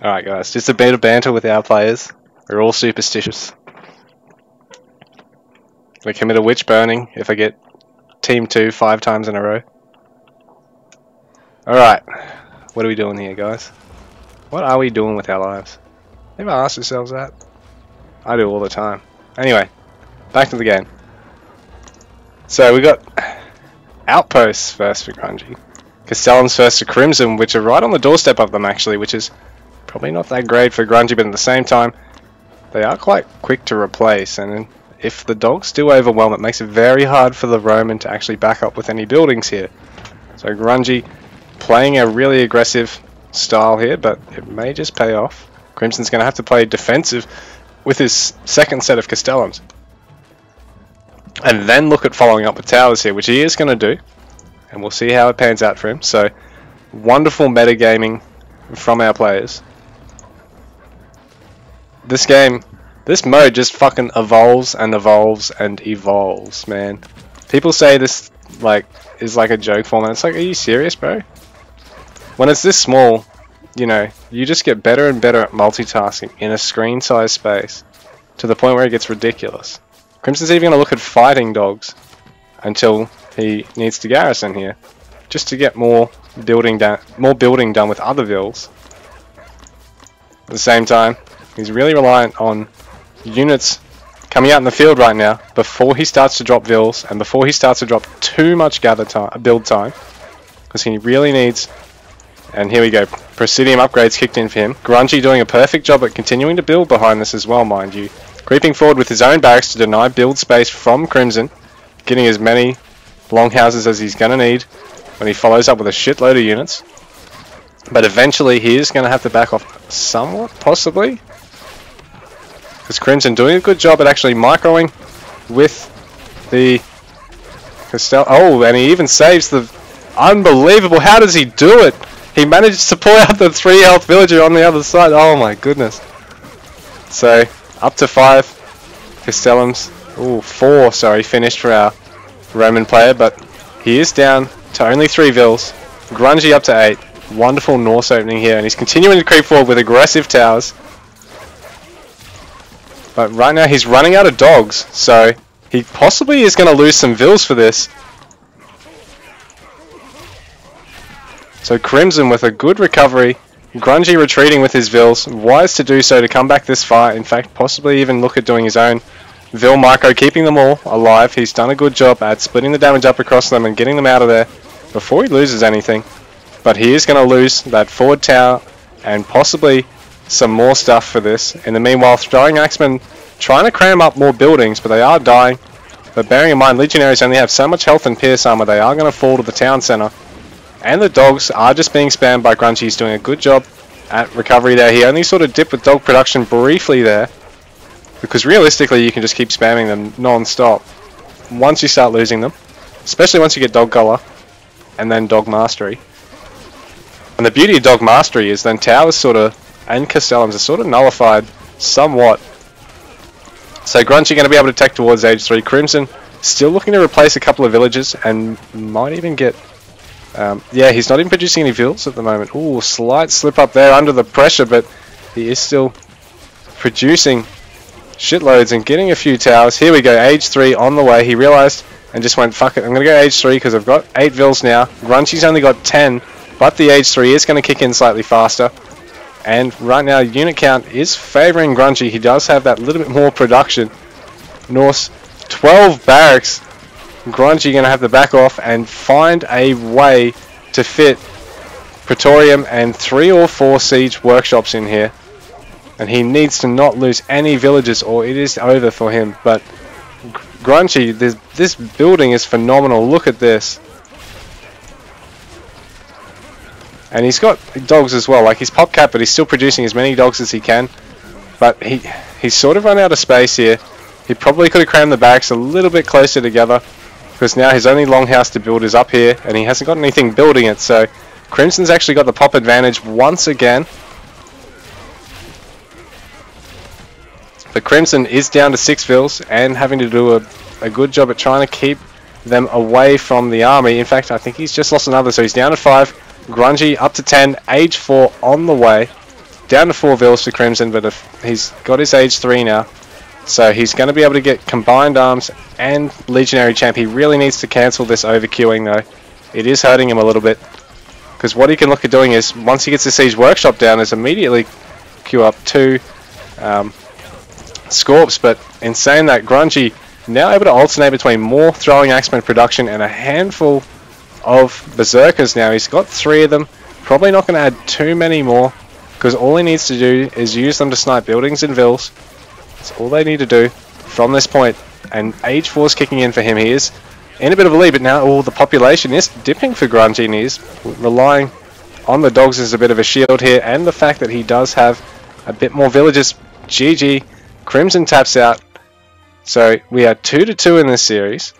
Alright guys, just a bit of banter with our players. We're all superstitious. We commit a witch burning if I get team 2 5 times in a row. Alright, what are we doing here guys? What are we doing with our lives? Ever ask yourselves that? I do all the time. Anyway, back to the game. So we got Outposts first for Grungy. Castellans first to Crimson, which are right on the doorstep of them actually, which is probably not that great for Grungy, but at the same time, they are quite quick to replace, and if the dogs do overwhelm, it makes it very hard for the Roman to actually back up with any buildings here. So Grungy playing a really aggressive style here, but it may just pay off. Crimson's going to have to play defensive with his second set of Castellans. And then look at following up with towers here, which he is going to do. And we'll see how it pans out for him. So, wonderful metagaming from our players. This game, this mode just fucking evolves and evolves and evolves, man. People say this is like a joke format. It's like, are you serious, bro? When it's this small, you know, you just get better and better at multitasking in a screen-sized space to the point where it gets ridiculous. Crimson's even going to look at fighting dogs until he needs to garrison here, just to get more building done with other vills. At the same time, he's really reliant on units coming out in the field right now before he starts to drop vills and before he starts to drop too much build time, because he really needs. And here we go, Presidium upgrades kicked in for him. Grungy doing a perfect job at continuing to build behind this as well, mind you. Creeping forward with his own barracks to deny build space from Crimson, getting as many longhouses as he's going to need when he follows up with a shitload of units. But eventually he is going to have to back off somewhat, possibly. Because Crimson doing a good job at actually microing with the Castell. Oh, and he even saves the... Unbelievable, how does he do it? He managed to pull out the 3 health villager on the other side. Oh my goodness. So, up to 5 Castellums. Ooh, 4, sorry, finished for our Roman player, but he is down to only 3 vills. Grungy up to 8. Wonderful Norse opening here, and he's continuing to creep forward with aggressive towers. But right now he's running out of dogs, so he possibly is going to lose some vills for this. So Crimson with a good recovery, Grungy retreating with his vills, wise to do so to come back this far, in fact possibly even look at doing his own vill micro, keeping them all alive. He's done a good job at splitting the damage up across them and getting them out of there before he loses anything. But he is going to lose that forward tower and possibly some more stuff for this. In the meanwhile, Throwing Axemen trying to cram up more buildings, but they are dying. But bearing in mind, Legionaries only have so much health and pierce armor, they are going to fall to the town center. And the dogs are just being spammed by Grungy. He's doing a good job at recovery there. He only sort of dipped with dog production briefly there, because realistically you can just keep spamming them non-stop once you start losing them, especially once you get dog color and then dog mastery. And the beauty of dog mastery is then towers and Castellums are sort of nullified somewhat. So Grungy going to be able to tech towards age 3. Crimson still looking to replace a couple of villages and might even get... yeah, he's not even producing any vills at the moment. Ooh, slight slip up there under the pressure, but he is still producing shitloads and getting a few towers. Here we go, age 3 on the way. He realized and just went, fuck it, I'm going to go age 3 because I've got 8 vills now. Grungy's only got 10, but the age 3 is going to kick in slightly faster. And right now, unit count is favouring Grungy. He does have that little bit more production. Norse, 12 barracks. Grungy going to have to back off and find a way to fit Praetorium and 3 or 4 siege workshops in here. And he needs to not lose any villages or it is over for him. But Grungy, this building is phenomenal. Look at this. And he's got dogs as well. Like, he's pop cap, but he's still producing as many dogs as he can. But he's sort of run out of space here. He probably could have crammed the barracks a little bit closer together, because now his only longhouse to build is up here, and he hasn't got anything building it, so Crimson's actually got the pop advantage once again. But Crimson is down to 6 vills, and having to do a good job at trying to keep them away from the army. In fact, I think he's just lost another, so he's down to 5. Grungy up to 10, age 4 on the way. down to 4 vills for Crimson, but if he's got his age 3 now, so he's going to be able to get combined arms and Legionary Champ. He really needs to cancel this overqueuing though. It is hurting him a little bit, because what he can look at doing is, once he gets the Siege Workshop down, is immediately queue up 2 Scorps. But in saying that, Grungy now able to alternate between more Throwing Axemen production and a handful of Berserkers now. He's got 3 of them, probably not going to add too many more, because all he needs to do is use them to snipe buildings and vills. That's all they need to do from this point. And age 4 is kicking in for him. He is in a bit of a lead, but now all the population is dipping for Grungy, and he's relying on the dogs as a bit of a shield here, and the fact that he does have a bit more villagers. GG. Crimson taps out. So we are 2-2 in this series.